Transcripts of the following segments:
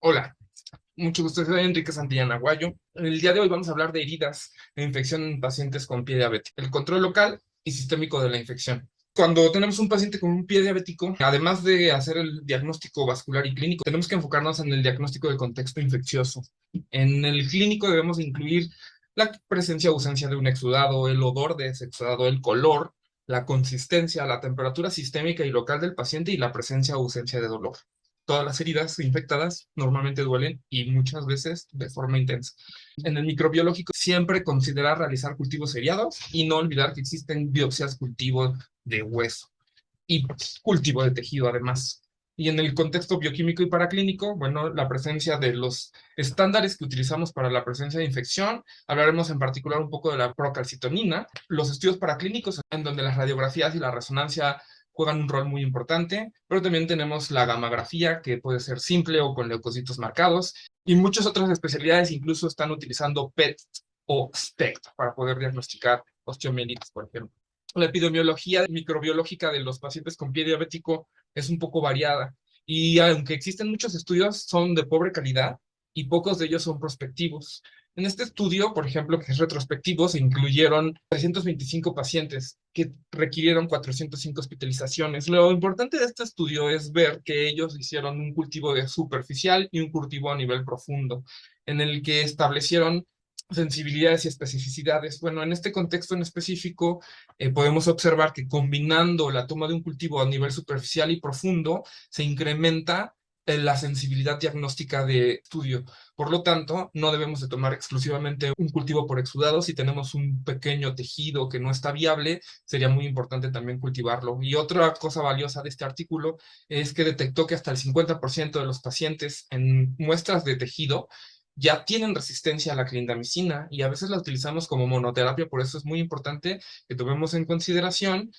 Hola, mucho gusto, soy Enrique Santillana Aguayo. El día de hoy vamos a hablar de heridas e infección en pacientes con pie diabético, el control local y sistémico de la infección. Cuando tenemos un paciente con un pie diabético, además de hacer el diagnóstico vascular y clínico, tenemos que enfocarnos en el diagnóstico del contexto infeccioso. En el clínico debemos incluir la presencia o ausencia de un exudado, el odor de ese exudado, el color, la consistencia, la temperatura sistémica y local del paciente y la presencia o ausencia de dolor. Todas las heridas infectadas normalmente duelen y muchas veces de forma intensa. En el microbiológico siempre considerar realizar cultivos seriados y no olvidar que existen biopsias cultivo de hueso y cultivo de tejido además. Y en el contexto bioquímico y paraclínico, bueno, la presencia de los estándares que utilizamos para la presencia de infección, hablaremos en particular un poco de la procalcitonina, los estudios paraclínicos en donde las radiografías y la resonancia juegan un rol muy importante, pero también tenemos la gamografía, que puede ser simple o con leucocitos marcados, y muchas otras especialidades incluso están utilizando PET o SPECT para poder diagnosticar osteomielitis, por ejemplo. La epidemiología microbiológica de los pacientes con pie diabético es un poco variada y aunque existen muchos estudios, son de pobre calidad y pocos de ellos son prospectivos. En este estudio, por ejemplo, que es retrospectivo, se incluyeron 325 pacientes que requirieron 405 hospitalizaciones. Lo importante de este estudio es ver que ellos hicieron un cultivo de superficial y un cultivo a nivel profundo, en el que establecieron sensibilidades y especificidades. Bueno, en este contexto en específico, podemos observar que combinando la toma de un cultivo a nivel superficial y profundo, se incrementa la sensibilidad diagnóstica de estudio. Por lo tanto, no debemos de tomar exclusivamente un cultivo por exudado. Si tenemos un pequeño tejido que no está viable, sería muy importante también cultivarlo. Y otra cosa valiosa de este artículo es que detectó que hasta el 50% de los pacientes en muestras de tejido ya tienen resistencia a la clindamicina y a veces la utilizamos como monoterapia, por eso es muy importante que tomemos en consideración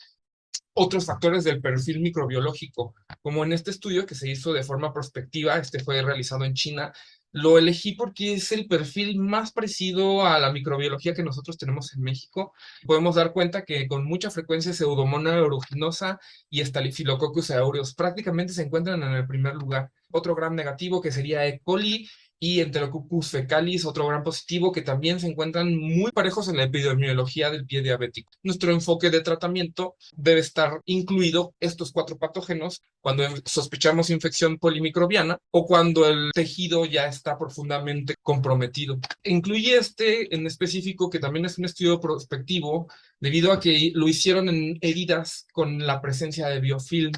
otros factores del perfil microbiológico, como en este estudio que se hizo de forma prospectiva, este fue realizado en China. Lo elegí porque es el perfil más parecido a la microbiología que nosotros tenemos en México. Podemos dar cuenta que con mucha frecuencia Pseudomonas aeruginosa y Staphylococcus aureus prácticamente se encuentran en el primer lugar. Otro gram negativo que sería E. coli y Enterococcus fecalis, otro gran positivo que también se encuentran muy parejos en la epidemiología del pie diabético. Nuestro enfoque de tratamiento debe estar incluido estos cuatro patógenos cuando sospechamos infección polimicrobiana o cuando el tejido ya está profundamente comprometido. Incluye este en específico, que también es un estudio prospectivo, debido a que lo hicieron en heridas con la presencia de biofilm.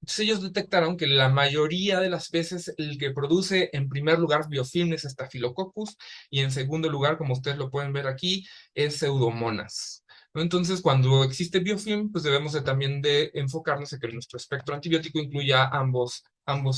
Entonces ellos detectaron que la mayoría de las veces el que produce en primer lugar biofilm es Staphylococcus y en segundo lugar, como ustedes lo pueden ver aquí, es Pseudomonas. ¿No? Entonces, cuando existe biofilm, pues debemos de también de enfocarnos en que nuestro espectro antibiótico incluya ambos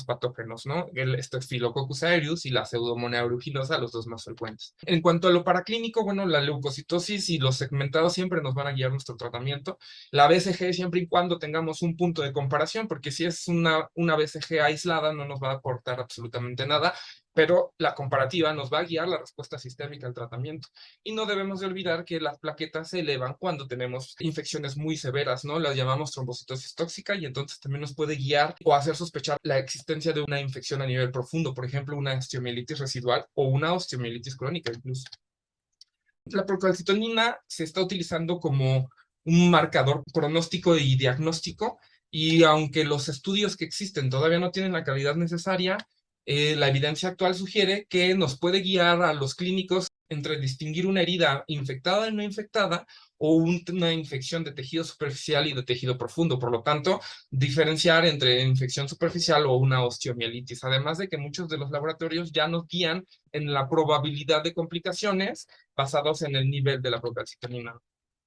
patógenos, ¿no? El Staphylococcus aureus y la Pseudomonas aeruginosa, los dos más frecuentes. En cuanto a lo paraclínico, bueno, la leucocitosis y los segmentados siempre nos van a guiar nuestro tratamiento. La BCG siempre y cuando tengamos un punto de comparación, porque si es una BCG aislada no nos va a aportar absolutamente nada, pero la comparativa nos va a guiar la respuesta sistémica al tratamiento. Y no debemos de olvidar que las plaquetas se elevan cuando tenemos infecciones muy severas, ¿no? Las llamamos trombocitosis tóxica y entonces también nos puede guiar o hacer sospechar la existencia de una infección a nivel profundo, por ejemplo, una osteomielitis residual o una osteomielitis crónica incluso. La procalcitonina se está utilizando como un marcador pronóstico y diagnóstico, y aunque los estudios que existen todavía no tienen la calidad necesaria, la evidencia actual sugiere que nos puede guiar a los clínicos entre distinguir una herida infectada y no infectada o una infección de tejido superficial y de tejido profundo. Por lo tanto, diferenciar entre infección superficial o una osteomielitis. Además de que muchos de los laboratorios ya nos guían en la probabilidad de complicaciones basados en el nivel de la procalcitonina.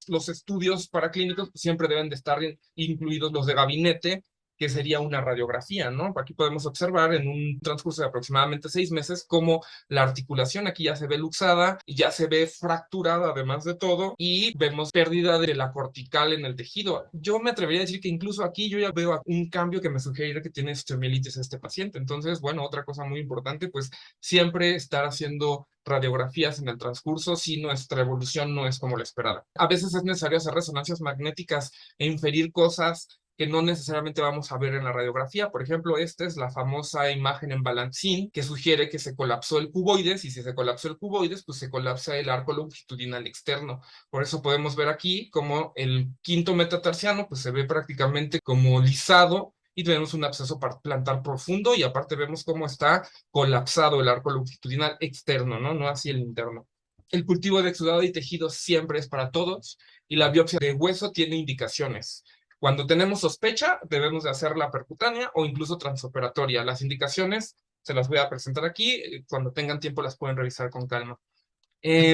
Los estudios paraclínicos siempre deben de estar incluidos los de gabinete, que sería una radiografía, ¿no? Aquí podemos observar en un transcurso de aproximadamente 6 meses cómo la articulación aquí ya se ve luxada, ya se ve fracturada además de todo, y vemos pérdida de la cortical en el tejido. Yo me atrevería a decir que incluso aquí yo ya veo un cambio que me sugiere que tiene osteomielitis este paciente. Entonces, bueno, otra cosa muy importante, pues siempre estar haciendo radiografías en el transcurso si nuestra evolución no es como la esperada. A veces es necesario hacer resonancias magnéticas e inferir cosas que no necesariamente vamos a ver en la radiografía. Por ejemplo, esta es la famosa imagen en balancín que sugiere que se colapsó el cuboides, y si se colapsó el cuboides, pues se colapsa el arco longitudinal externo. Por eso podemos ver aquí como el quinto metatarsiano pues se ve prácticamente como lisado, y tenemos un absceso plantar profundo, y aparte vemos cómo está colapsado el arco longitudinal externo, ¿no? No así el interno. El cultivo de exudado y tejido siempre es para todos, y la biopsia de hueso tiene indicaciones. Cuando tenemos sospecha, debemos de hacer la percutánea o incluso transoperatoria. Las indicaciones se las voy a presentar aquí. Cuando tengan tiempo las pueden revisar con calma.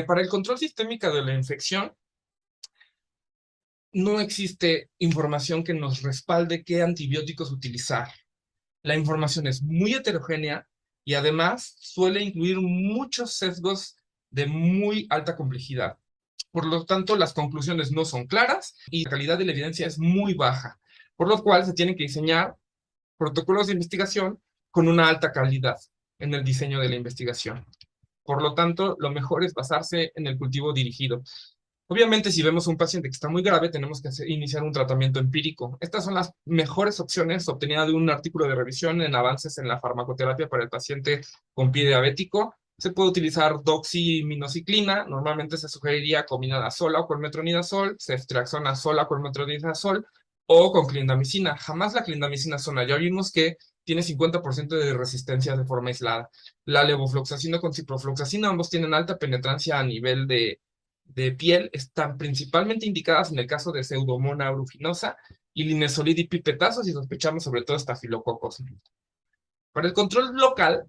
Para el control sistémico de la infección, no existe información que nos respalde qué antibióticos utilizar. La información es muy heterogénea y además suele incluir muchos sesgos de muy alta complejidad. Por lo tanto, las conclusiones no son claras y la calidad de la evidencia es muy baja, por lo cual se tienen que diseñar protocolos de investigación con una alta calidad en el diseño de la investigación. Por lo tanto, lo mejor es basarse en el cultivo dirigido. Obviamente, si vemos un paciente que está muy grave, tenemos que iniciar un tratamiento empírico. Estas son las mejores opciones obtenidas de un artículo de revisión en avances en la farmacoterapia para el paciente con pie diabético. Se puede utilizar doximinociclina, normalmente se sugeriría combinada sola o con metronidazol, ceftriaxona sola con metronidazol o con clindamicina. Jamás la clindamicina sola, ya vimos que tiene 50% de resistencia de forma aislada. La levofloxacina con ciprofloxacina, ambos tienen alta penetrancia a nivel de piel, están principalmente indicadas en el caso de Pseudomonas aeruginosa y linezolid y pipetazos, y sospechamos sobre todo estafilococos. Para el control local,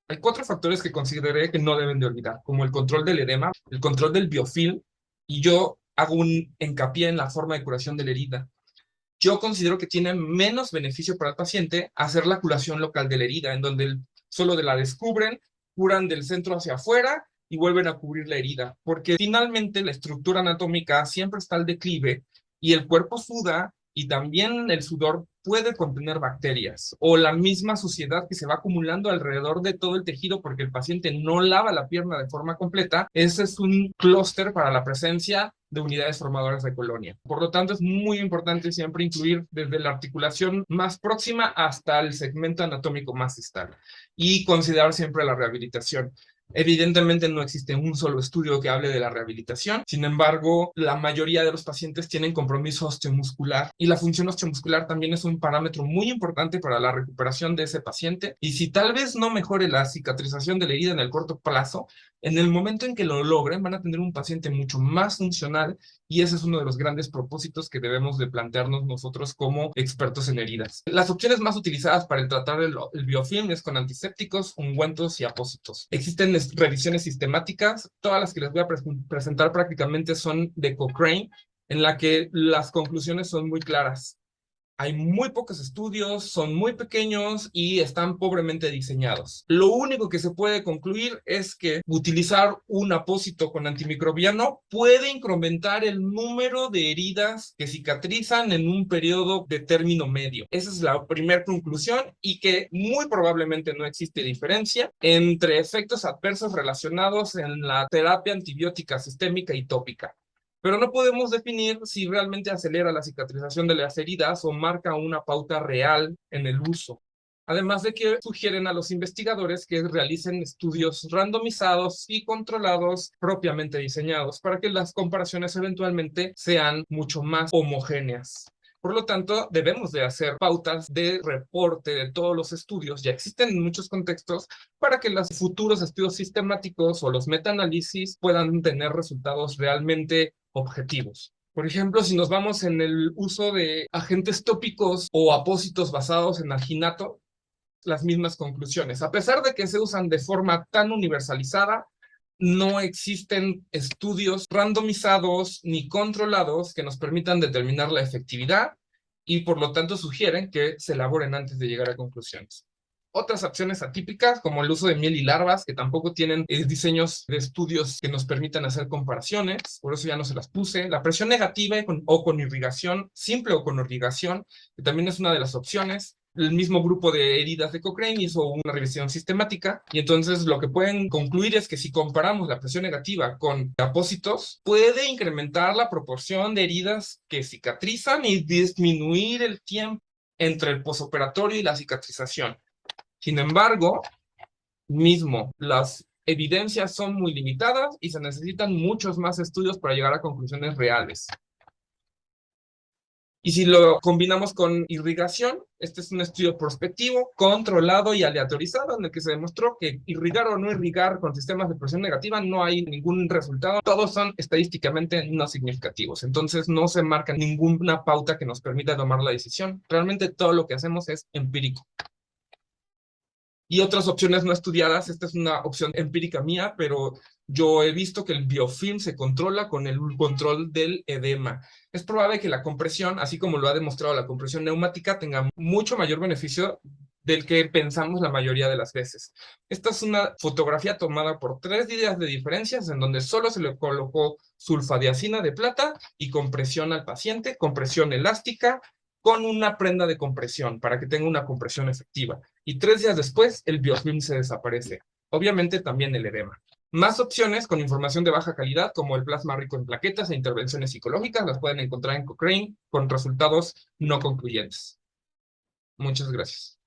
hay 4 factores que consideré que no deben de olvidar, como el control del edema, el control del biofilm, y yo hago un hincapié en la forma de curación de la herida. Yo considero que tiene menos beneficio para el paciente hacer la curación local de la herida, en donde solo la descubren, curan del centro hacia afuera y vuelven a cubrir la herida, porque finalmente la estructura anatómica siempre está al declive y el cuerpo suda, y también el sudor puede contener bacterias o la misma suciedad que se va acumulando alrededor de todo el tejido porque el paciente no lava la pierna de forma completa. Ese es un clúster para la presencia de unidades formadoras de colonia. Por lo tanto, es muy importante siempre incluir desde la articulación más próxima hasta el segmento anatómico más distal y considerar siempre la rehabilitación. Evidentemente no existe un solo estudio que hable de la rehabilitación, sin embargo, la mayoría de los pacientes tienen compromiso osteomuscular y la función osteomuscular también es un parámetro muy importante para la recuperación de ese paciente, y si tal vez no mejore la cicatrización de la herida en el corto plazo, en el momento en que lo logren van a tener un paciente mucho más funcional, y ese es uno de los grandes propósitos que debemos de plantearnos nosotros como expertos en heridas. Las opciones más utilizadas para el tratar el biofilm es con antisépticos, ungüentos y apósitos. Existen revisiones sistemáticas, todas las que les voy a presentar prácticamente son de Cochrane, en la que las conclusiones son muy claras. Hay muy pocos estudios, son muy pequeños y están pobremente diseñados. Lo único que se puede concluir es que utilizar un apósito con antimicrobiano puede incrementar el número de heridas que cicatrizan en un periodo de término medio. Esa es la primera conclusión, y que muy probablemente no existe diferencia entre efectos adversos relacionados en la terapia antibiótica sistémica y tópica. Pero no podemos definir si realmente acelera la cicatrización de las heridas o marca una pauta real en el uso. Además de que sugieren a los investigadores que realicen estudios randomizados y controlados propiamente diseñados para que las comparaciones eventualmente sean mucho más homogéneas. Por lo tanto, debemos de hacer pautas de reporte de todos los estudios. Ya existen en muchos contextos para que los futuros estudios sistemáticos o los metaanálisis puedan tener resultados realmente objetivos. Por ejemplo, si nos vamos en el uso de agentes tópicos o apósitos basados en alginato, las mismas conclusiones. A pesar de que se usan de forma tan universalizada, no existen estudios randomizados ni controlados que nos permitan determinar la efectividad, y por lo tanto sugieren que se elaboren antes de llegar a conclusiones. Otras acciones atípicas, como el uso de miel y larvas, que tampoco tienen diseños de estudios que nos permitan hacer comparaciones, por eso ya no se las puse. La presión negativa o con irrigación, simple o con irrigación, que también es una de las opciones. El mismo grupo de heridas de Cochrane hizo una revisión sistemática y entonces lo que pueden concluir es que si comparamos la presión negativa con apósitos, puede incrementar la proporción de heridas que cicatrizan y disminuir el tiempo entre el posoperatorio y la cicatrización. Sin embargo, las evidencias son muy limitadas y se necesitan muchos más estudios para llegar a conclusiones reales. Y si lo combinamos con irrigación, este es un estudio prospectivo, controlado y aleatorizado, en el que se demostró que irrigar o no irrigar con sistemas de presión negativa no hay ningún resultado. Todos son estadísticamente no significativos. Entonces no se marca ninguna pauta que nos permita tomar la decisión. Realmente todo lo que hacemos es empírico. Y otras opciones no estudiadas, esta es una opción empírica mía, pero yo he visto que el biofilm se controla con el control del edema. Es probable que la compresión, así como lo ha demostrado la compresión neumática, tenga mucho mayor beneficio del que pensamos la mayoría de las veces. Esta es una fotografía tomada por 3 días de diferencias, en donde solo se le colocó sulfadiazina de plata y compresión al paciente, compresión elástica, con una prenda de compresión para que tenga una compresión efectiva. Y 3 días después, el biofilm se desaparece. Obviamente también el edema. Más opciones con información de baja calidad, como el plasma rico en plaquetas e intervenciones psicológicas, las pueden encontrar en Cochrane con resultados no concluyentes. Muchas gracias.